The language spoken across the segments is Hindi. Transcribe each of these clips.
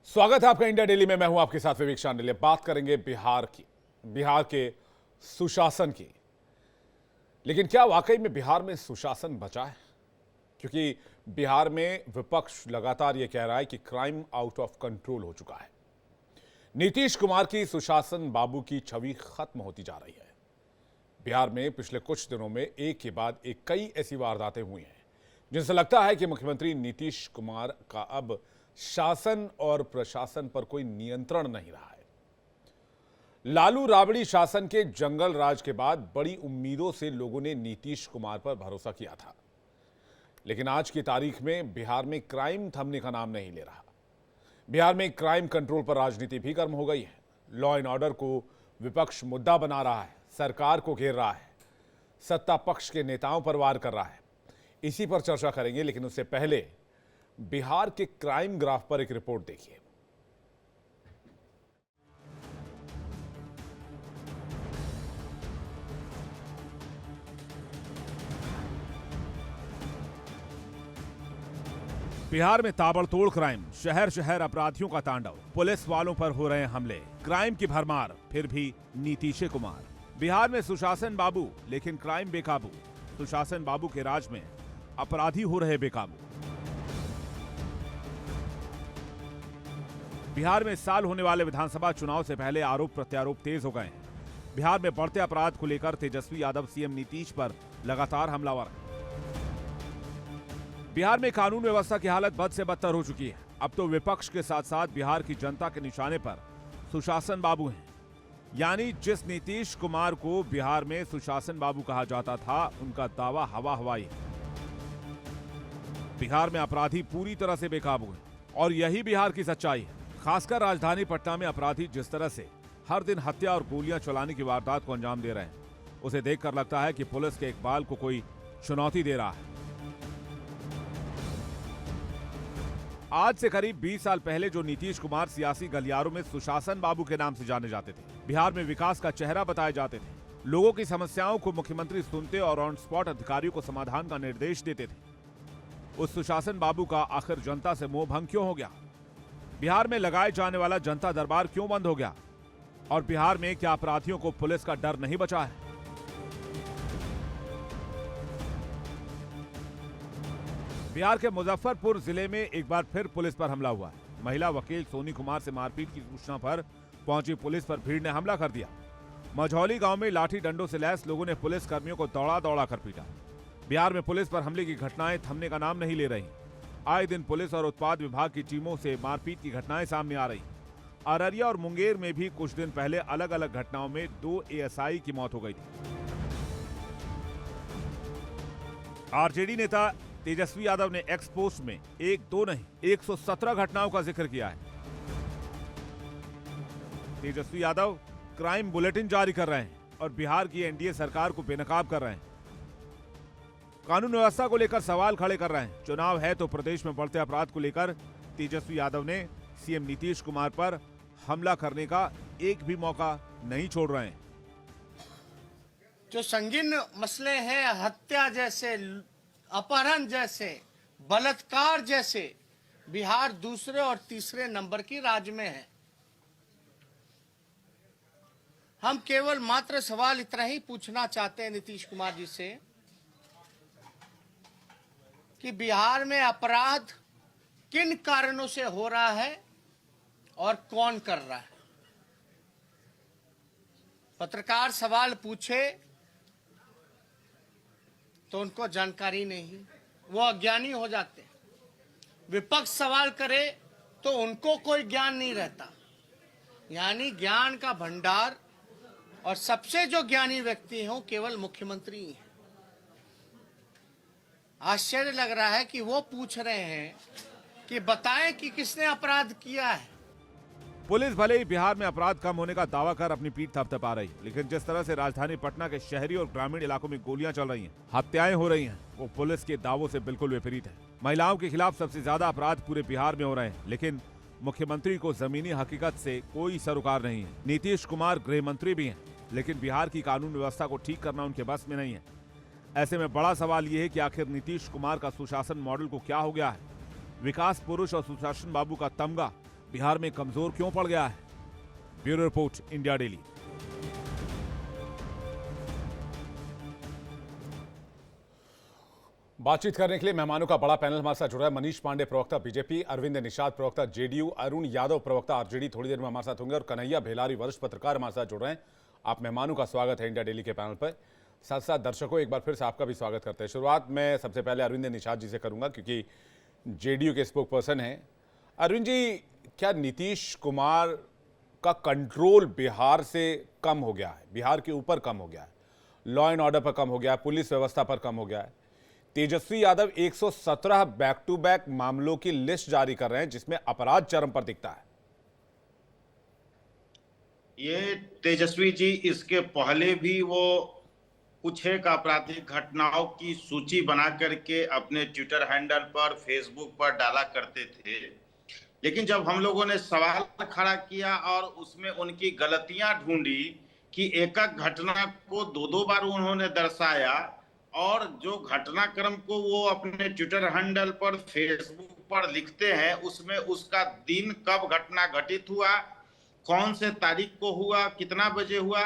स्वागत है आपका इंडिया डेली में। मैं हूं आपके साथ विवेक शांडिल्य। बात करेंगे बिहार के सुशासन की। लेकिन क्या वाकई में बिहार में सुशासन बचा है? क्योंकि बिहार में विपक्ष लगातार यह कह रहा है कि क्राइम आउट ऑफ कंट्रोल हो चुका है। नीतीश कुमार की सुशासन बाबू की छवि खत्म होती जा रही है। बिहार में पिछले कुछ दिनों में एक के बाद एक कई ऐसी वारदातें हुई हैं जिनसे लगता है कि मुख्यमंत्री नीतीश कुमार का अब शासन और प्रशासन पर कोई नियंत्रण नहीं रहा है। लालू राबड़ी शासन के जंगल राज के बाद बड़ी उम्मीदों से लोगों ने नीतीश कुमार पर भरोसा किया था, लेकिन आज की तारीख में बिहार में क्राइम थमने का नाम नहीं ले रहा। बिहार में क्राइम कंट्रोल पर राजनीति भी गर्म हो गई है। लॉ एंड ऑर्डर को विपक्ष मुद्दा बना रहा है, सरकार को घेर रहा है, सत्ता पक्ष के नेताओं पर वार कर रहा है। इसी पर चर्चा करेंगे, लेकिन उससे पहले बिहार के क्राइम ग्राफ पर एक रिपोर्ट देखिए। बिहार में ताबड़तोड़ क्राइम, शहर शहर अपराधियों का तांडव, पुलिस वालों पर हो रहे हमले, क्राइम की भरमार, फिर भी नीतीश कुमार। बिहार में सुशासन बाबू लेकिन क्राइम बेकाबू। सुशासन बाबू के राज में अपराधी हो रहे बेकाबू। बिहार में इस साल होने वाले विधानसभा चुनाव से पहले आरोप प्रत्यारोप तेज हो गए हैं। बिहार में बढ़ते अपराध को लेकर तेजस्वी यादव सीएम नीतीश पर लगातार हमलावर हैं। बिहार में कानून व्यवस्था की हालत बद से बदतर हो चुकी है। अब तो विपक्ष के साथ साथ बिहार की जनता के निशाने पर सुशासन बाबू हैं। यानी जिस नीतीश कुमार को बिहार में सुशासन बाबू कहा जाता था, उनका दावा हवा हवाई है। बिहार में अपराधी पूरी तरह से बेकाबू हैं और यही बिहार की सच्चाई है। खासकर राजधानी पटना में अपराधी जिस तरह से हर दिन हत्या और गोलियां चलाने की वारदात को अंजाम दे रहे हैं, उसे देखकर लगता है कि पुलिस के इकबाल को कोई चुनौती दे रहा है। आज से करीब 20 साल पहले जो नीतीश कुमार सियासी गलियारों में सुशासन बाबू के नाम से जाने जाते थे, बिहार में विकास का चेहरा बताए जाते थे, लोगों की समस्याओं को मुख्यमंत्री सुनते और ऑन स्पॉट अधिकारियों को समाधान का निर्देश देते थे, उस सुशासन बाबू का आखिर जनता से मोह भंग क्यों हो गया? बिहार में लगाए जाने वाला जनता दरबार क्यों बंद हो गया? और बिहार में क्या अपराधियों को पुलिस का डर नहीं बचा है? बिहार के मुजफ्फरपुर जिले में एक बार फिर पुलिस पर हमला हुआ है। महिला वकील सोनी कुमार से मारपीट की सूचना पर पहुंची पुलिस पर भीड़ ने हमला कर दिया। मझौली गांव में लाठी डंडों से लैस लोगों ने पुलिस कर्मियों को दौड़ा दौड़ा कर पीटा। बिहार में पुलिस पर हमले की घटनाएं थमने का नाम नहीं ले रही। आए दिन पुलिस और उत्पाद विभाग की टीमों से मारपीट की घटनाएं सामने आ रही। अररिया और मुंगेर में भी कुछ दिन पहले अलग अलग घटनाओं में 2 एएसआई की मौत हो गई थी। आरजेडी नेता तेजस्वी यादव ने एक्स पोस्ट में 1-2 नहीं 117 घटनाओं का जिक्र किया है। तेजस्वी यादव क्राइम बुलेटिन जारी कर रहे हैं और बिहार की एनडीए सरकार को बेनकाब कर रहे हैं। कानून व्यवस्था को लेकर सवाल खड़े कर रहे हैं। चुनाव है तो प्रदेश में बढ़ते अपराध को लेकर तेजस्वी यादव ने सीएम नीतीश कुमार पर हमला करने का एक भी मौका नहीं छोड़ रहे हैं। जो संगीन मसले हैं, हत्या जैसे, अपहरण जैसे, बलात्कार जैसे, बिहार दूसरे और तीसरे नंबर की राज्य में है। हम केवल मात्र सवाल इतना ही पूछना चाहते हैं नीतीश कुमार जी से कि बिहार में अपराध किन कारणों से हो रहा है और कौन कर रहा है। पत्रकार सवाल पूछे तो उनको जानकारी नहीं, वो अज्ञानी हो जाते हैं। विपक्ष सवाल करे तो उनको कोई ज्ञान नहीं रहता। यानी ज्ञान का भंडार और सबसे जो ज्ञानी व्यक्ति हैं वो केवल मुख्यमंत्री हैं। आश्चर्य लग रहा है कि वो पूछ रहे हैं कि बताएं कि किसने अपराध किया है। पुलिस भले ही बिहार में अपराध कम होने का दावा कर अपनी पीठ थपथपा रही, लेकिन जिस तरह से राजधानी पटना के शहरी और ग्रामीण इलाकों में गोलियां चल रही हैं, हत्याएं हो रही हैं, वो पुलिस के दावों से बिल्कुल विपरीत है। महिलाओं के खिलाफ सबसे ज्यादा अपराध पूरे बिहार में हो रहे हैं, लेकिन मुख्यमंत्री को जमीनी हकीकत से कोई सरोकार नहीं है। नीतीश कुमार गृह मंत्री भी हैं, लेकिन बिहार की कानून व्यवस्था को ठीक करना उनके बस में नहीं है। ऐसे में बड़ा सवाल यह है कि आखिर नीतीश कुमार का सुशासन मॉडल को क्या हो गया है? विकास पुरुष और सुशासन बाबू का तमगा बिहार में कमजोर क्यों पड़ गया है? Bureau report, India daily. बातचीत करने के लिए मेहमानों का बड़ा पैनल हमारे साथ जुड़ा है। मनीष पांडे, प्रवक्ता बीजेपी, अरविंद निषाद, प्रवक्ता जेडीयू, अरुण यादव, प्रवक्ता आरजेडी, थोड़ी देर में हमारे साथ होंगे, और कन्हैया भेलारी, वरिष्ठ पत्रकार, हमारे साथ जुड़ रहे हैं। आप मेहमानों का स्वागत है इंडिया डेली के पैनल पर। साथ साथ दर्शकों, एक बार फिर से आपका भी स्वागत करते हैं। शुरुआत मैं सबसे पहले अरविंद निषाद जी से करूंगा, क्योंकि जेडीयू के स्पोक पर्सन हैं। अरविंद जी, क्या नीतीश कुमार का कंट्रोल बिहार से कम हो गया है, बिहार के ऊपर कम हो गया है, लॉ एंड ऑर्डर पर कम हो गया है, पुलिस व्यवस्था पर कम हो गया है? Tejashwi Yadav 117 back to back मामलों की लिस्ट जारी कर रहे हैं, जिसमें अपराध चरम पर दिखता है। ये तेजस्वी जी इसके पहले भी वो कुछ एक आपराधिक घटनाओं की सूची बना करके अपने ट्विटर हैंडल पर, फेसबुक पर डाला करते थे, लेकिन जब हम लोगों ने सवाल खड़ा किया और उसमें उनकी गलतियां ढूंढी कि एक एक घटना को दो बार उन्होंने दर्शाया, और जो घटनाक्रम को वो अपने ट्विटर हैंडल पर, फेसबुक पर लिखते हैं, उसमें उसका दिन, कब घटना घटित हुआ, कौन से तारीख को हुआ, कितना बजे हुआ,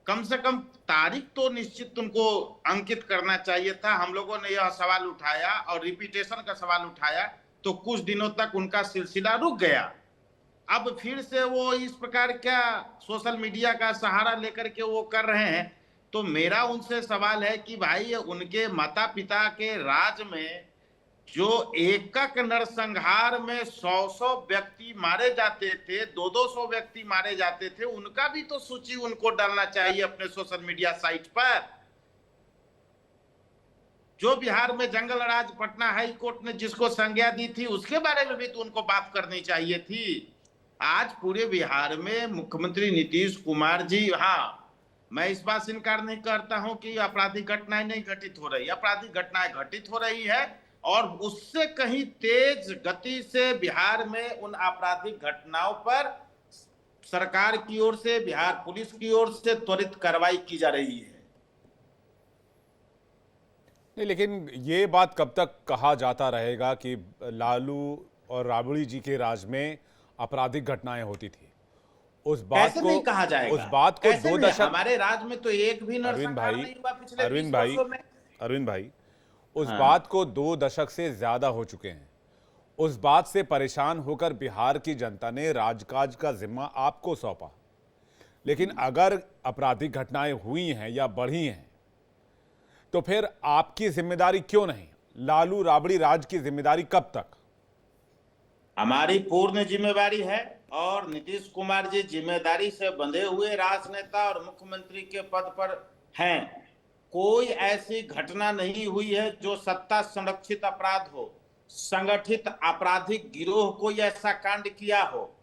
कम से कम तारीख तो निश्चित उनको अंकित करना चाहिए था। हम लोगों ने यह सवाल उठाया और रिपीटेशन का सवाल उठाया, तो कुछ दिनों तक उनका सिलसिला रुक गया। अब फिर से वो इस प्रकार क्या सोशल मीडिया का सहारा लेकर के वो कर रहे हैं। तो मेरा उनसे सवाल है कि भाई, उनके माता पिता के राज में जो एकक नरसंहार में 100 व्यक्ति मारे जाते थे, 200 व्यक्ति मारे जाते थे, उनका भी तो सूची उनको डालना चाहिए अपने सोशल मीडिया साइट पर। जो बिहार में जंगल राज पटना हाई कोर्ट ने जिसको संज्ञा दी थी, उसके बारे में भी तो उनको बात करनी चाहिए थी। आज पूरे बिहार में मुख्यमंत्री नीतीश कुमार जी, हाँ, मैं इस बात से इनकार नहीं करता हूं कि आपराधिक घटनाएं नहीं घटित हो रही, आपराधिक घटनाएं घटित हो रही है, और उससे कहीं तेज गति से बिहार में उन आपराधिक घटनाओं पर सरकार की ओर से, बिहार पुलिस की ओर से त्वरित कार्रवाई की जा रही है। नहीं, लेकिन ये बात कब तक कहा जाता रहेगा कि लालू और राबड़ी जी के राज में आपराधिक घटनाएं होती थी? उस बात को नहीं कहा जाएगा, उस बात को 2 दशक, हमारे राज में तो एक भी नरसंहार नहीं हुआ पिछले 20 वर्षों में। अरविंद भाई, उस बात को 2 दशक से ज्यादा हो चुके हैं। उस बात से परेशान होकर बिहार की जनता ने राजकाज का जिम्मा आपको सौंपा, लेकिन अगर आपराधिक घटनाएं हुई हैं या बढ़ी हैं, तो फिर आपकी जिम्मेदारी क्यों नहीं? लालू राबड़ी राज की जिम्मेदारी कब तक? हमारी पूर्ण जिम्मेदारी है, और नीतीश कुमार जी जिम्मेदारी से बंधे हुए राजनेता और मुख्यमंत्री के पद पर हैं। कोई ऐसी घटना नहीं हुई है जो सत्ता संरक्षित अपराध हो, संगठित आपराधिक गिरोह कोई ऐसा कांड किया हो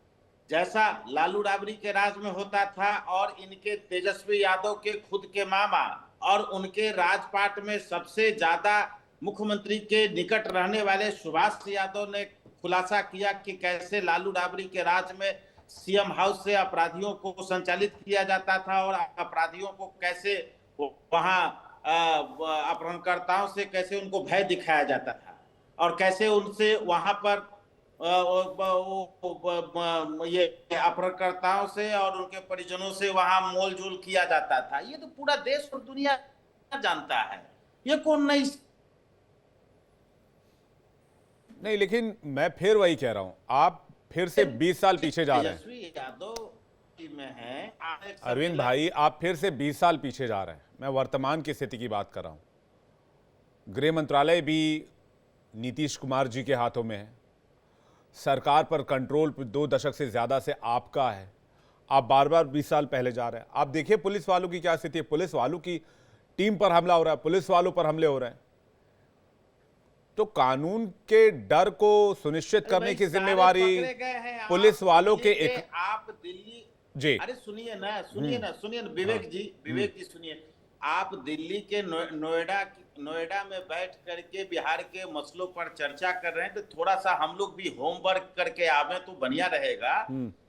जैसा लालू राबड़ी के राज में होता था, और इनके तेजस्वी यादव के खुद के मामा और उनके राजपाट में सबसे ज्यादा मुख्यमंत्री के निकट रहने वाले सुभाष यादव ने खुलासा किया कि कैसे लालू राबड़ी के राज में सीएम हाउस से अपराधियों को संचालित किया जाता था, और अपराधियों को कैसे वहां अपहरणकर्ताओं से कैसे उनको भय दिखाया जाता था, और कैसे उनसे वहां पर ये अपहरणकर्ताओं से और उनके परिजनों से वहां मोलजोल किया जाता था। ये तो पूरा देश और दुनिया जानता है, ये कौन नहीं, लेकिन मैं फिर वही कह रहा हूं, आप फिर से 20 साल पीछे जा रहे हैं। में है अरविंद भाई, आप फिर से 20 साल पीछे जा रहे हैं। मैं वर्तमान की स्थिति की बात कर रहा हूं। गृह मंत्रालय भी नीतीश कुमार जी के हाथों में है, सरकार पर कंट्रोल 2 दशक से ज्यादा से आपका है। आप बार बार 20 साल पहले जा रहे हैं। आप देखिए पुलिस वालों की क्या स्थिति है, पुलिस वालों की टीम पर हमला हो रहा है, पुलिस वालों पर हमले हो रहे हैं। तो कानून के डर को सुनिश्चित करने की जिम्मेवारी पुलिस वालों के एक, आप दिल्ली जी, अरे सुनिए ना विवेक जी सुनिए। आप दिल्ली के नोएडा में बैठ करके बिहार के मसलों पर चर्चा कर रहे हैं, तो थोड़ा सा हम लोग भी होमवर्क करके आवे तो बढ़िया रहेगा।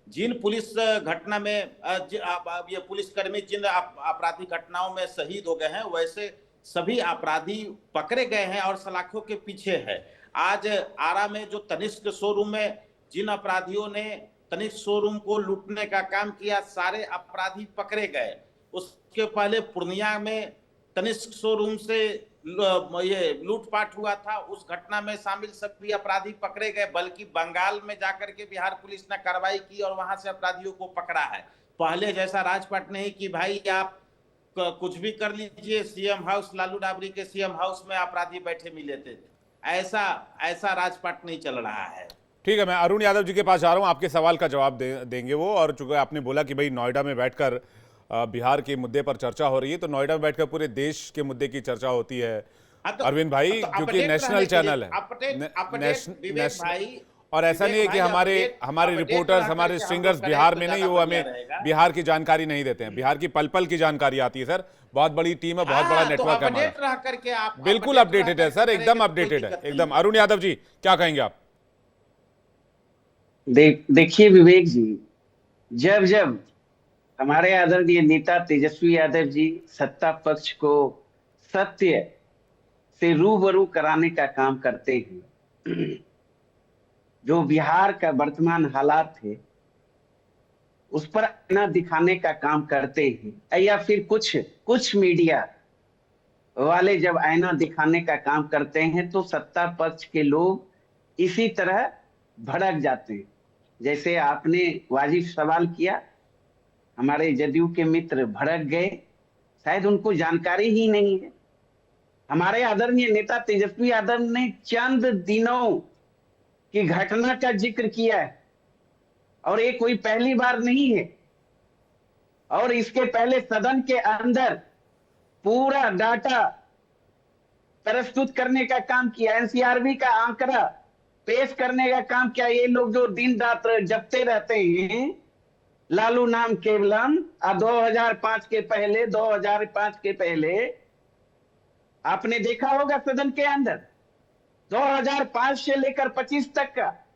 जिन पुलिस घटना में ये पुलिसकर्मी जिन आपराधिक घटनाओं में शहीद हो गए हैं, वैसे सभी अपराधी पकड़े गए हैं और सलाखों के पीछे है। आज आरा में जो तनिष्क शोरूम में जिन अपराधियों ने तनिष्क शोरूम को लूटने का काम किया, सारे अपराधी पकड़े गए। उसके पहले पूर्णिया में तनिष्क शोरूम से ये लूटपाट हुआ था, उस घटना में शामिल सभी अपराधी पकड़े गए, बल्कि बंगाल में जाकर के बिहार पुलिस ने कार्रवाई की और वहां से अपराधियों को पकड़ा है। पहले जैसा राजपाट नहीं कि भाई आप कुछ भी कर लीजिए, सीएम हाउस, लालू राबड़ी के सीएम हाउस में अपराधी बैठे मिले थे, ऐसा राजपाट नहीं चल रहा है। ठीक है, मैं अरुण यादव जी के पास जा रहा हूं, आपके सवाल का जवाब देंगे वो। और चूंकि आपने बोला कि भाई नोएडा में बैठकर बिहार के मुद्दे पर चर्चा हो रही है, तो नोएडा में बैठकर पूरे देश के मुद्दे की चर्चा होती है अरविंद भाई, क्योंकि नेशनल चैनल है भाई, और ऐसा नहीं है कि हमारे रिपोर्टर्स, हमारे स्ट्रिंगर्स बिहार में नहीं, वो हमें बिहार की जानकारी नहीं देते हैं। बिहार की पल पल की जानकारी आती है सर, बहुत बड़ी टीम है, बहुत बड़ा नेटवर्क है हमारा। बिल्कुल अपडेटेड है सर, एकदम अपडेटेड है एकदम। अरुण यादव जी क्या कहेंगे आप? देखिए विवेक जी, जब जब हमारे आदरणीय नेता तेजस्वी यादव जी सत्ता पक्ष को सत्य से रूबरू कराने का काम करते हैं, जो बिहार का वर्तमान हालात है उस पर आईना दिखाने का काम करते हैं, या फिर कुछ मीडिया वाले जब आईना दिखाने का काम करते हैं तो सत्ता पक्ष के लोग इसी तरह भड़क जाते हैं। जैसे आपने वाजिब सवाल किया, हमारे जदयू के मित्र भड़क गए, शायद उनको जानकारी ही नहीं है। हमारे आदरणीय नेता तेजस्वी यादव ने चंद दिनों की घटना का जिक्र किया है, और ये कोई पहली बार नहीं है। और इसके पहले सदन के अंदर पूरा डाटा प्रस्तुत करने का काम किया, एनसीआरबी का आंकड़ा पेश करने का काम किया। ये लोग जो दिन रात जपते रहते हैं लालू नाम केवलम, 2005 के पहले आपने देखा होगा सदन के अंदर 2005 से लेकर 25 तक का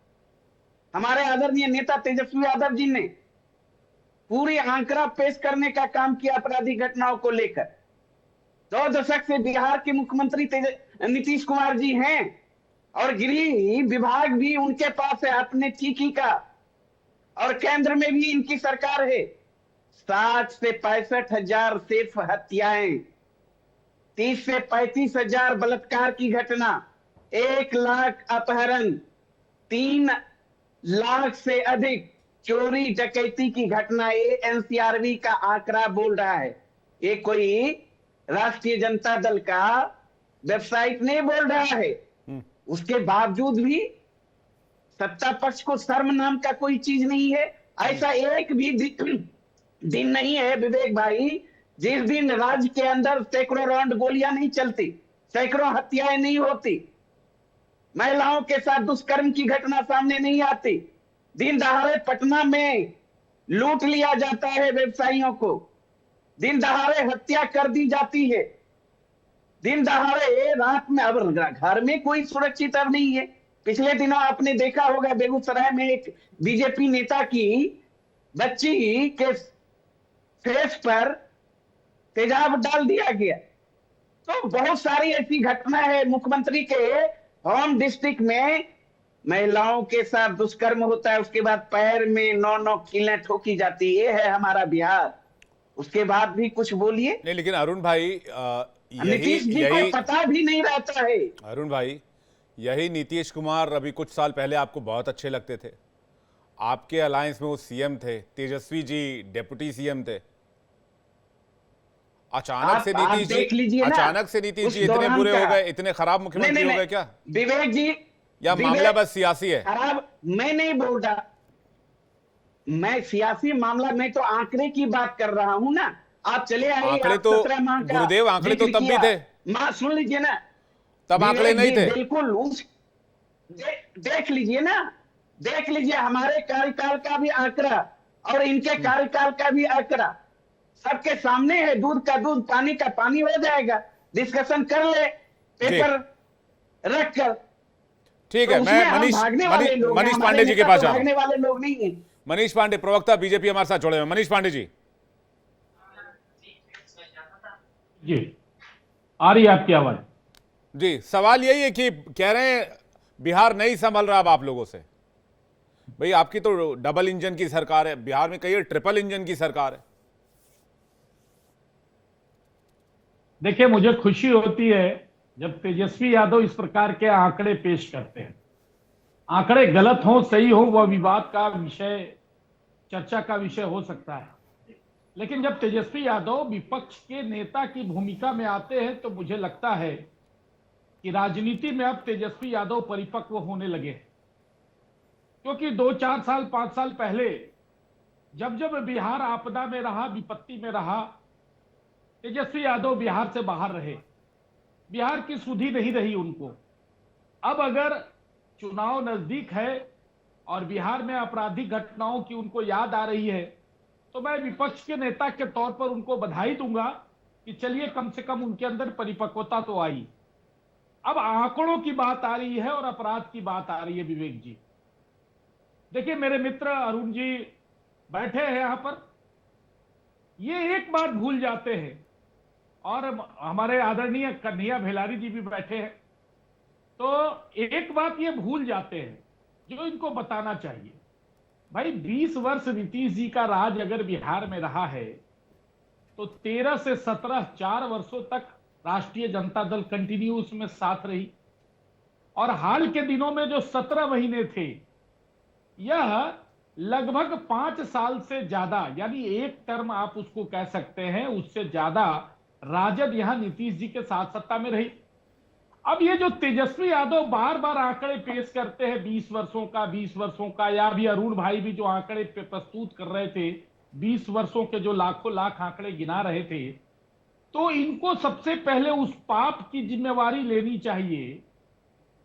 हमारे आदरणीय नेता तेजस्वी यादव जी ने पूरी आंकड़ा पेश करने का काम किया आपराधिक घटनाओं को लेकर। 2 दशक से बिहार के मुख्यमंत्री नीतीश कुमार जी हैं, और गृह विभाग भी उनके पास है अपने ठीकी का, और केंद्र में भी इनकी सरकार है। 60 से 65 हजार सिर्फ हत्याएं, 30 से 35 हजार बलात्कार की घटना, 1 लाख अपहरण, 3 लाख से अधिक चोरी डकैती की घटना, ये एनसीआरबी का आंकड़ा बोल रहा है। ये कोई राष्ट्रीय जनता दल का वेबसाइट नहीं बोल रहा है। उसके बावजूद भी सत्ता पक्ष को शर्म नाम का कोई चीज नहीं है। ऐसा एक भी दिन नहीं है विवेक भाई जिस दिन राज्य के अंदर सैकड़ों राउंड गोलियां नहीं चलती, सैकड़ों हत्याएं नहीं होती, महिलाओं के साथ दुष्कर्म की घटना सामने नहीं आती, दिन दहाड़े पटना में लूट लिया जाता है व्यवसायियों को, दिन दहाड़े हत्या कर दी जाती है, दिन दहाड़े रात में, अब घर में कोई सुरक्षित अब नहीं है। पिछले दिनों आपने देखा होगा बेगूसराय में एक बीजेपी नेता की बच्ची के फेस पर तेजाब डाल दिया गया। तो बहुत सारी ऐसी घटना है। मुख्यमंत्री के होम डिस्ट्रिक्ट में महिलाओं के साथ दुष्कर्म होता है, उसके बाद पैर में 9 कीलें ठोकी जाती है। ये है हमारा बिहार। उसके बाद भी कुछ बोलिए। नहीं, लेकिन अरुण भाई नीतीश जी को पता भी नहीं रहता है। अरुण भाई, यही नीतीश कुमार अभी कुछ साल पहले आपको बहुत अच्छे लगते थे, आपके अलायंस में वो सीएम थे, तेजस्वी जी डिप्टी सीएम थे। अचानक से नीतीश जी इतने बुरे हो गए, इतने खराब मुख्यमंत्री हो गए क्या विवेक जी? या मामला बस सियासी है? खराब मैं नहीं बोल रहा, मैं सियासी मामला, मैं तो आंकड़े की बात कर रहा हूं ना। आप चले आइए, आंकड़े तो गुरुदेव, आंकड़े तो तब भी थे। सुन लीजिए ना, तब आंकड़े नहीं थे। बिल्कुल देख लीजिए ना, देख लीजिए हमारे कार्यकाल का भी आंकड़ा और इनके कार्यकाल का भी आंकड़ा सबके सामने है। दूध का दूध, पानी का पानी हो जाएगा। डिस्कशन कर ले पेपर रख कर। ठीक है, मैं मनीष पांडे जी के पास जा रहा हूं। भागने वाले लोग नहीं है। मनीष पांडे, प्रवक्ता बीजेपी, हमारे साथ जुड़े हुए। मनीष पांडे जी आ रही है आपकी आवाज? जी, सवाल यही है कि कह रहे हैं बिहार नहीं संभल रहा अब आप लोगों से। भाई आपकी तो डबल इंजन की सरकार है, बिहार में कहिए ट्रिपल इंजन की सरकार है। देखिए, मुझे खुशी होती है जब तेजस्वी यादव इस प्रकार के आंकड़े पेश करते हैं। आंकड़े गलत हो सही हो वह विवाद का विषय, चर्चा का विषय हो सकता है, लेकिन जब तेजस्वी यादव विपक्ष के नेता की भूमिका में आते हैं तो मुझे लगता है कि राजनीति में अब तेजस्वी यादव परिपक्व होने लगे हैं। क्योंकि 2-4 साल 5 साल पहले जब जब बिहार आपदा में रहा, विपत्ति में रहा, तेजस्वी यादव बिहार से बाहर रहे, बिहार की सुधि नहीं रही उनको। अब अगर चुनाव नजदीक है और बिहार में आपराधिक घटनाओं की उनको याद आ रही है, तो मैं विपक्ष के नेता के तौर पर उनको बधाई दूंगा कि चलिए कम से कम उनके अंदर परिपक्वता तो आई। अब आंकड़ों की बात आ रही है और अपराध की बात आ रही है। विवेक जी, देखिए मेरे मित्र अरुण जी बैठे हैं यहां पर, ये एक बात भूल जाते हैं, और हमारे आदरणीय कन्हैया भेलारी जी भी बैठे हैं, तो एक बात ये भूल जाते हैं जो इनको बताना चाहिए। भाई 20 वर्ष नीतीश जी का राज अगर बिहार में रहा है तो 13 से 17 4 वर्षों तक राष्ट्रीय जनता दल कंटिन्यू उसमें साथ रही, और हाल के दिनों में जो 17 महीने थे, यह लगभग 5 साल से ज्यादा, यानी एक टर्म आप उसको कह सकते हैं, उससे ज्यादा राजद यहां नीतीश जी के साथ सत्ता में रही। अब ये जो तेजस्वी यादव बार बार आंकड़े पेश करते हैं 20 वर्षों का, 20 वर्षों का, या भी अरुण भाई भी जो आंकड़े प्रस्तुत कर रहे थे 20 वर्षों के, जो लाखों लाख आंकड़े गिना रहे थे, तो इनको सबसे पहले उस पाप की जिम्मेवारी लेनी चाहिए,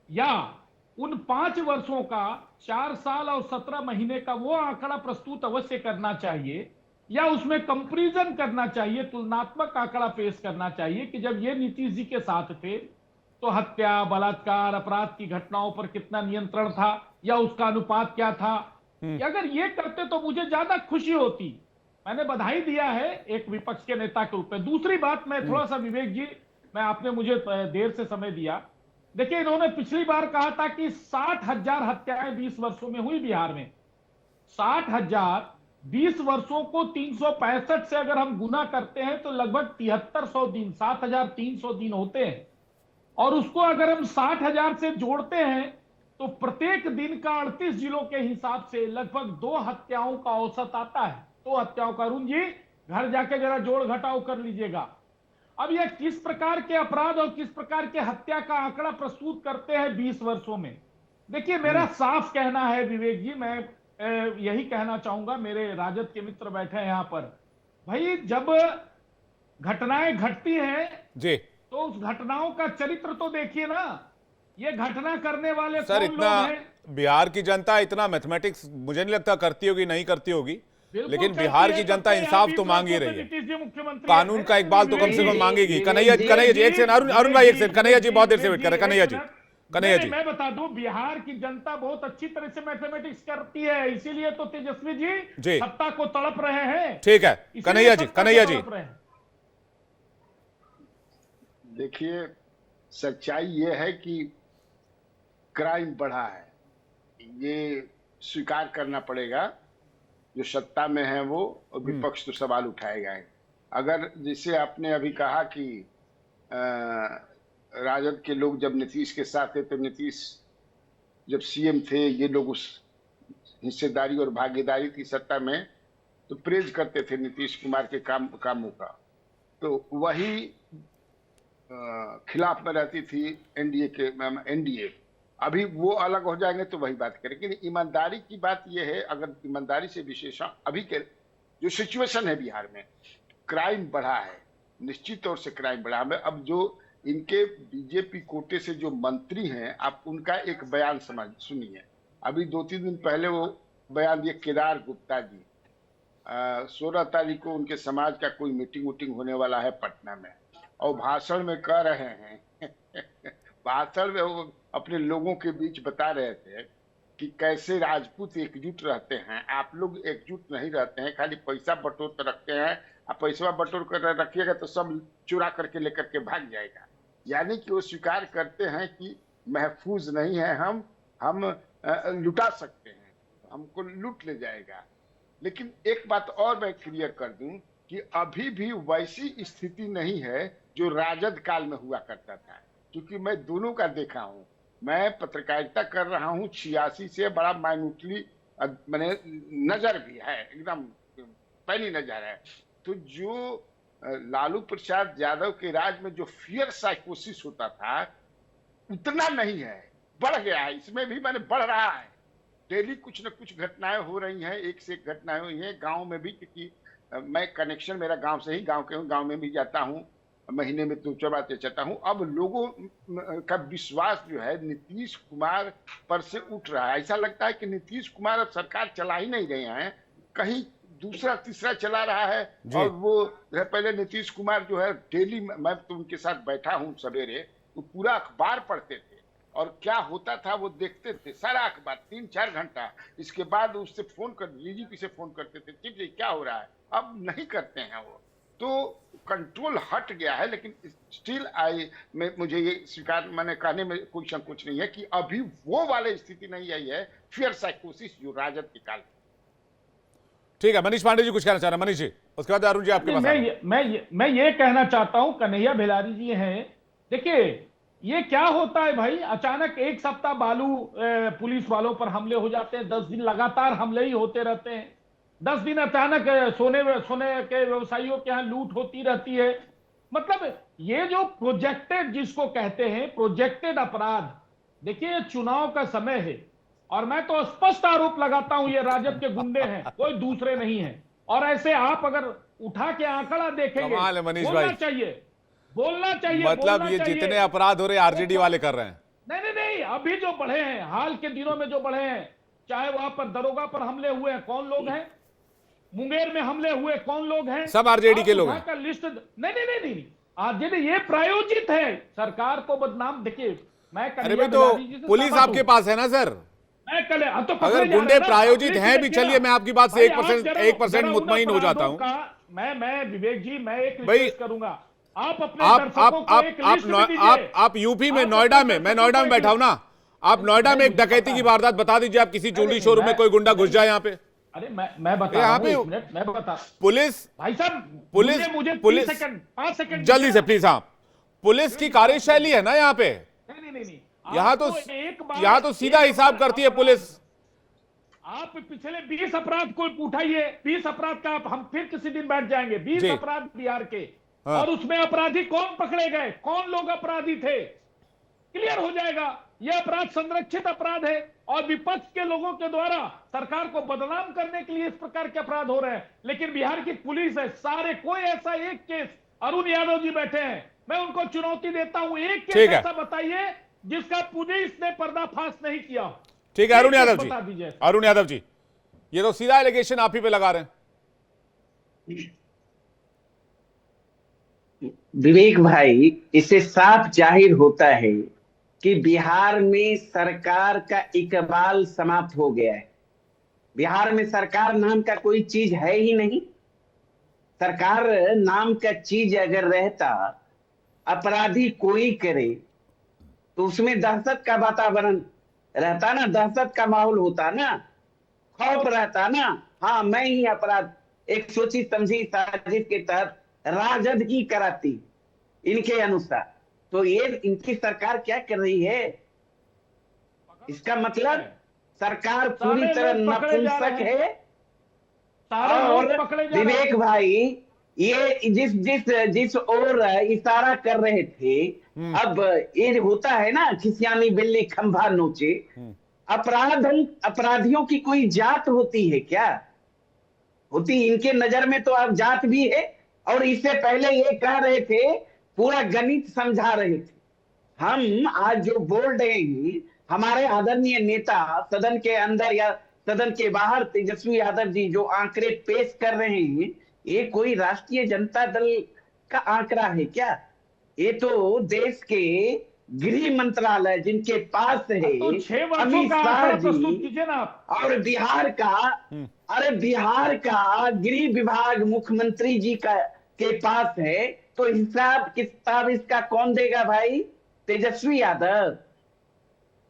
या उन 5 वर्षों का 4 साल और 17 महीने का वो आंकड़ा प्रस्तुत अवश्य करना चाहिए, या उसमें कंपैरिजन करना चाहिए, तुलनात्मक आंकड़ा पेश करना चाहिए कि जब ये नीतीश जी के साथ थे तो हत्या, बलात्कार, अपराध की घटनाओं पर कितना नियंत्रण था, या उसका अनुपात क्या था। अगर ये करते तो मुझे ज्यादा खुशी होती। मैंने बधाई दिया है एक विपक्ष के नेता के रूप में। दूसरी बात, मैं थोड़ा सा विवेक जी, मैं आपने मुझे देर से समय दिया, देखिए इन्होंने पिछली बार कहा था कि 60,000 हत्याएं 20 वर्षों में हुई बिहार में। 60,000 20 वर्षों को 365 से अगर हम गुना करते हैं तो लगभग 7300 दिन, 7,300 दिन होते हैं, और उसको अगर हम 60,000 से जोड़ते हैं तो प्रत्येक दिन का 38 जिलों के हिसाब से लगभग 2 हत्याओं का औसत आता है। 2 हत्याओं का, अरुण जी घर जाके जरा जोड़ घटाव कर लीजिएगा। अब यह किस प्रकार के अपराध और किस प्रकार के हत्या का आंकड़ा प्रस्तुत करते हैं 20 वर्षों में। देखिए मेरा साफ कहना है विवेक जी, मैं यही कहना चाहूंगा, मेरे राजद के मित्र बैठे हैं यहां पर, भाई जब घटनाएं घटती हैं जी, तो उस घटनाओं का चरित्र तो देखिए ना। ये घटना करने वाले सर कौन इतना लोग हैं? बिहार की जनता इतना मैथमेटिक्स मुझे नहीं लगता करती होगी, नहीं करती होगी, बिल्कुल लेकिन करती बिहार है, की जनता करते हैं। इंसाफ यहाँ तो 20 मांग ही वर्षों रही से है, नीतीश जी मुख्यमंत्री कानून का एक बाल तो कम से कम मांगेगी। कन्हैया जी एक सेकंड, अरुण भाई एक सेकंड, कन्हैया जी बहुत देर से वेट कर रहे हैं। कन्हैया जी, कन्हैया जी, मैं बता दूं, बिहार की जनता बहुत अच्छी तरह से मैथमेटिक्स करती है, इसीलिए तो तेजस्वी जी सत्ता को तड़प रहे हैं। ठीक है कन्हैया जी, कन्हैया जी। देखिए, सच्चाई ये है कि क्राइम बढ़ा है, ये स्वीकार करना पड़ेगा। जो सत्ता में है वो, और विपक्ष तो सवाल उठाएगा ही। अगर जैसे आपने अभी कहा कि राजद के लोग जब नीतीश के साथ थे, तो नीतीश जब सीएम थे, ये लोग उस हिस्सेदारी और भागीदारी थी सत्ता में, तो प्रेज करते थे नीतीश कुमार के कामों का, तो वही खिलाफ में रहती थी एनडीए। अभी वो अलग हो जाएंगे तो वही बात करें। लेकिन ईमानदारी की बात यह है, अगर ईमानदारी से विशेषण अभी के जो सिचुएशन है बिहार में, क्राइम बढ़ा है, निश्चित तौर से क्राइम बढ़ा है। अब जो इनके बीजेपी कोटे से जो मंत्री हैं, आप उनका एक बयान सुनिए। अभी 2-3 दिन पहले वो बयान दिए केदार गुप्ता जी, 16 तारीख को उनके समाज का कोई मीटिंग होने वाला है पटना में, और भाषण में कह रहे हैं भाषण में वो अपने लोगों के बीच बता रहे थे कि कैसे राजपूत एकजुट रहते हैं, आप लोग एकजुट नहीं रहते हैं, खाली पैसा बटोर कर रखते हैं, आप पैसा बटोर कर रखिएगा तो सब चुरा करके लेकर के भाग जाएगा। यानी कि वो स्वीकार करते हैं कि महफूज नहीं है, हम लुटा सकते हैं। हमको लूट ले जाएगा। लेकिन एक बात और मैं क्लियर कर दूं कि अभी भी वैसी स्थिति नहीं है जो राजद काल में हुआ करता था, क्योंकि मैं दोनों का देखा हूं। मैं पत्रकारिता कर रहा हूं 86 से, बड़ा माइन्यूटली मैंने नजर भी है, एकदम पैनी नजर है। तो जो लालू प्रसाद यादव के राज में जो फियर साइकोसिस होता था उतना नहीं है, बढ़ गया है। इसमें भी मैंने बढ़ रहा है, डेली कुछ न कुछ घटनाएं हो रही हैं, एक से एक घटनाएं हुई हैं गांव में भी, क्योंकि मैं कनेक्शन मेरा गांव से ही, गांव के हूँ, गांव में भी जाता हूँ, महीने में 2-4 बार चलता हूँ। अब लोगों का विश्वास जो है नीतीश कुमार पर से उठ रहा है। ऐसा लगता है कि नीतीश कुमार अब सरकार चला ही नहीं रहे हैं, कहीं दूसरा तीसरा चला रहा है। और वो पहले नीतीश कुमार जो है डेली, मैं तो उनके साथ बैठा हूँ सवेरे, वो पूरा अखबार पढ़ते थे और क्या होता था वो देखते थे, सारा अखबार 3-4 घंटा। इसके बाद उससे फोन कर, डीजीपी से फोन करते थे, चीफ जी क्या हो रहा है, अब नहीं करते हैं वो। तो कंट्रोल हट गया है। लेकिन स्टिल मुझे ये स्वीकार, मैंने कहने में कोई संकोच नहीं है कि अभी वो वाले स्थिति नहीं आई है, फियर साइकोसिस जो राजद के काल। ठीक है, मनीष पांडे जी कुछ कहना चाह रहे हैं। मनीष जी, उसके बाद अरुण जी आपके पास। मैं ये कहना चाहता हूं, कन्हैया बेलारी जी हैं, देखिए ये क्या होता है भाई, अचानक एक सप्ताह बालू पुलिस वालों पर हमले हो जाते हैं, 10 दिन लगातार हमले ही होते रहते हैं, 10 दिन अचानक सोने के व्यवसायियों के यहां लूट होती रहती है। मतलब ये जो प्रोजेक्टेड, जिसको कहते हैं प्रोजेक्टेड अपराध, देखिए ये चुनाव का समय है और मैं तो स्पष्ट आरोप लगाता हूं ये राजद के गुंडे हैं, कोई दूसरे नहीं है। और ऐसे आप अगर उठा के आंकड़ा देखेंगे, कमाल है मनीष बोलना भाई, बोलना चाहिए, मतलब बोलना ये चाहिए। जितने अपराध हो रहे हैं आरजेडी वाले कर रहे हैं। नहीं, अभी जो बढ़े हैं, हाल के दिनों में जो बढ़े हैं, चाहे वहां पर दरोगा पर हमले हुए हैं, कौन लोग हैं, मुंगेर में हमले हुए कौन लोग हैं, सब आरजेडी के लोग हैं। का लिस्ट नहीं, आरजेडी ये प्रायोजित है, सरकार को बदनाम। देखिए मैं अरे भाई तो पुलिस आपके पास है ना सर, तो अगर गुंडे प्रायोजित हैं भी, चलिए मैं आपकी बात से 1% मुतमईन हो जाता हूं। मैं विवेक जी, मैं एक भाई रिक्वेस्ट करूंगा, आप अपने दर्शकों को एक लिस्ट भी दीजिए। आप यूपी में, नोएडा में, मैं नोएडा में बैठा हूं ना, आप नोएडा में एक डकैती की वारदात बता दीजिए, आप किसी ज्वेलरी शोरूम में कोई गुंडा घुस जाए यहाँ पे। अरे मैं बता रहा हूं, 1 मिनट मैं बता। पुलिस, भाई साहब मुझे पुलिस 5 सेकंड जल्दी से प्लीज। हाँ, पुलिस की कार्यशैली है ना यहाँ पे, नहीं, यहाँ तो सीधा हिसाब करती है पुलिस। आप पिछले 20 अपराध को उठाइए, 20 अपराध का हम फिर किसी दिन बैठ जाएंगे, 20 अपराध बिहार के। हाँ। और उसमें अपराधी कौन पकड़े गए, कौन लोग अपराधी थे, क्लियर हो जाएगा। यह अपराध संरक्षित अपराध है और विपक्ष के लोगों के द्वारा सरकार को बदनाम करने के लिए इस प्रकार के अपराध हो रहे हैं। लेकिन बिहार की पुलिस है, सारे, कोई ऐसा एक केस, अरुण यादव जी बैठे हैं, मैं उनको चुनौती देता हूं, एक केस ऐसा बताइए जिसका पुलिस ने पर्दाफाश नहीं किया। ठीक है अरुण यादव जी, अरुण यादव जी, ये तो सीधा एलिगेशन आप ही पे लगा रहे हैं। विवेक भाई, इससे साफ जाहिर होता है कि बिहार में सरकार का इकबाल समाप्त हो गया है। बिहार में सरकार नाम का कोई चीज है ही नहीं। सरकार नाम का चीज अगर रहता, अपराधी कोई करे तो उसमें दहशत का वातावरण रहता ना, दहशत का माहौल होता ना, खौफ रहता ना। हाँ, मैं ही अपराध, एक सोची समझी साजिश के तहत राजद ही कराती इनके अनुसार। तो ये इनकी सरकार क्या कर रही है, इसका मतलब सरकार पूरी तरह नपुंसक है। और विवेक भाई, ये जिस ओर इशारा कर रहे थे, अब ये होता है ना, खिसियानी बिल्ली खंभा नोचे। अपराधियों की कोई जात होती है क्या? होती, इनके नजर में तो अब जात भी है। और इससे पहले ये कह रहे थे, पूरा गणित समझा रहे थे। हम आज जो बोल रहे हैं, हमारे आदरणीय नेता सदन के अंदर या सदन के बाहर तेजस्वी यादव जी जो आंकड़े पेश कर रहे हैं, ये कोई राष्ट्रीय जनता दल का आंकड़ा है क्या? ये तो देश के गृह मंत्रालय जिनके पास है, अमित शाह जी, और बिहार का, अरे बिहार का गृह विभाग मुख्यमंत्री जी के पास है। तो हिसाब किताब इसका कौन देगा भाई? तेजस्वी यादव।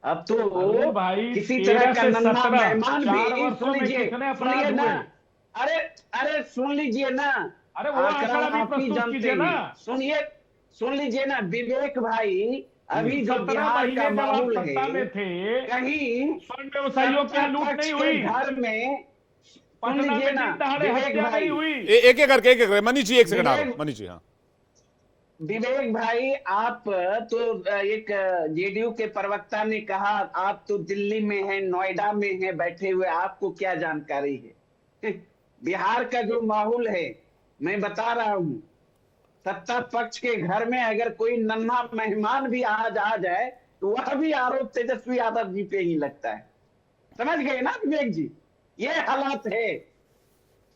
अब तो अरुण भाई, किसी 13 तरह का से नन्हा 17 मेहमान 4 भी, वर्षों सुन में लीजिए, कितने अपराध सुनिए ना, हुए? अरे अरे सुन लीजिए ना, अरे वो आंकड़ा भी आप ही प्रस्तुत जानते कीजिए ना। हैं। सुनिए, सुन लीजिए ना विवेक भाई, अभी जो 17 बिहार महीने का जब आप माहौल सत्ता है, में थे, कहीं स्वर्ण व्यवसायियों की यहाँ लूट पक्ष नहीं के हुई, घर में, सुन पटना लीजिए में ना दिन दहाड़े विवेक हत्या भाई, नहीं हुई। एक एक करके मनीष जी, एक सेकंड, विवेक- मनीष जी। हाँ, विवेक भाई, आप तो एक जेडीयू के प्रवक्ता ने कहा आप तो दिल्ली में हैं, नोएडा में हैं बैठे हुए, आपको क्या जानकारी है? बिहार का जो माहौल है मैं बता रहा हूं, सत्ता पक्ष के घर में अगर कोई नन्हा मेहमान भी आज आ जाए तो वह भी आरोप तेजस्वी यादव जी पे ही लगता है। समझ गए ना विवेक जी? ये हालात है,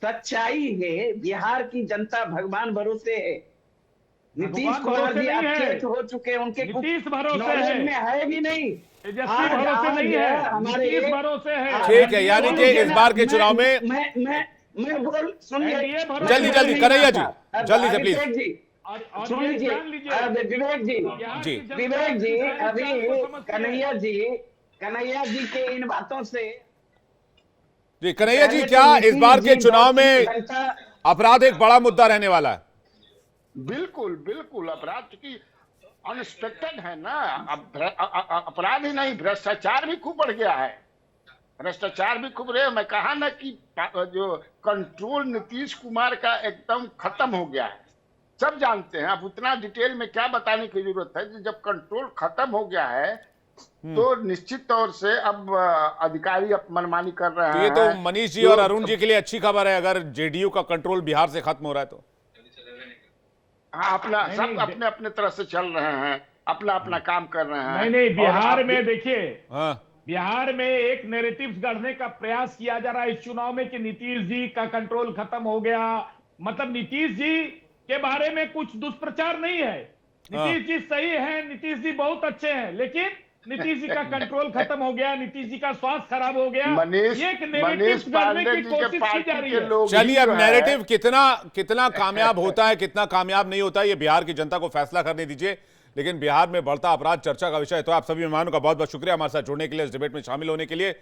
सच्चाई है, बिहार की जनता भगवान भरोसे है। नीतीश भगवान कुमार भरोसे जी नहीं है, अपडेट हो चुके हैं, उनके नीतीश भरोसे नॉलेज है, में है भी नहीं। तेजस्वी भरोसे नहीं है, हमारे नीतीश एक- भरोसे है। ठीक है, यानी कि इस बार के चुनाव में मैं बोल सुनिए, एनडीए भरोसे जल्दी है। जल्दी कन्हैया जी, जल्दी से प्लीज। अभिषेक जी और सुन ये लीजिए, जान लीजिए, विवेक जी, बिहार जी। की जनता विवेक जी, अपनी सारी अभी जान को समझती है। कन्हैया जी के इन बातों से जी कन्हैया जी, पहले क्या तो इस नीतीश बार के जी चुनाव बहुत में घंटा अपराध एक बड़ा मुद्दा रहने वाला है? बिल्कुल बिल्कुल, अपराध की अनएक्सपेक्टेड है ना। अब अपराध ही नहीं, भ्रष्टाचार भी खूब बढ़ गया है, भ्रष्टाचार भी खूब रहे। मैं कहा ना कि जो कंट्रोल नीतीश कुमार का एकदम खत्म हो गया है, सब जानते हैं। अब उतना डिटेल में क्या बताने की जरूरत है कि जब कंट्रोल खत्म हो गया है तो निश्चित तौर से अब अधिकारी मनमानी कर रहे तो हैं। ये तो मनीष जी और अरुण जी के लिए अच्छी खबर है, अगर जेडीयू का कंट्रोल बिहार से खत्म हो रहा है तो। हाँ, अपना नहीं, सब नहीं, अपने अपने तरह से चल रहे हैं, अपना अपना काम कर रहे हैं। नहीं, और बिहार आप में देखिए, हाँ, बिहार में एक नैरेटिव्स गढ़ने का प्रयास किया जा रहा है इस चुनाव में कि नीतीश जी का कंट्रोल खत्म हो गया। मतलब नीतीश जी के बारे में कुछ दुष्प्रचार नहीं है, नीतीश जी सही है, नीतीश जी बहुत अच्छे हैं, लेकिन नीतीश जी का कंट्रोल खत्म हो गया, नीतीश जी का स्वास्थ्य खराब हो गया, मनीष ये एक मनीष नैरेटिव्स गढ़ने पांडे की जी के कोशिश की पार्टी जा रही के है। लोग चलिए, ही अब जो है- नैरेटिव कितना कितना कामयाब होता है, कितना कामयाब नहीं होता है, ये बिहार की जनता को फैसला करने दीजिए। लेकिन बिहार में बढ़ता अपराध चर्चा का विषय है। तो आप सभी मेहमानों का बहुत बहुत शुक्रिया हमारे साथ जुड़ने के लिए, इस डिबेट में शामिल होने के लिए।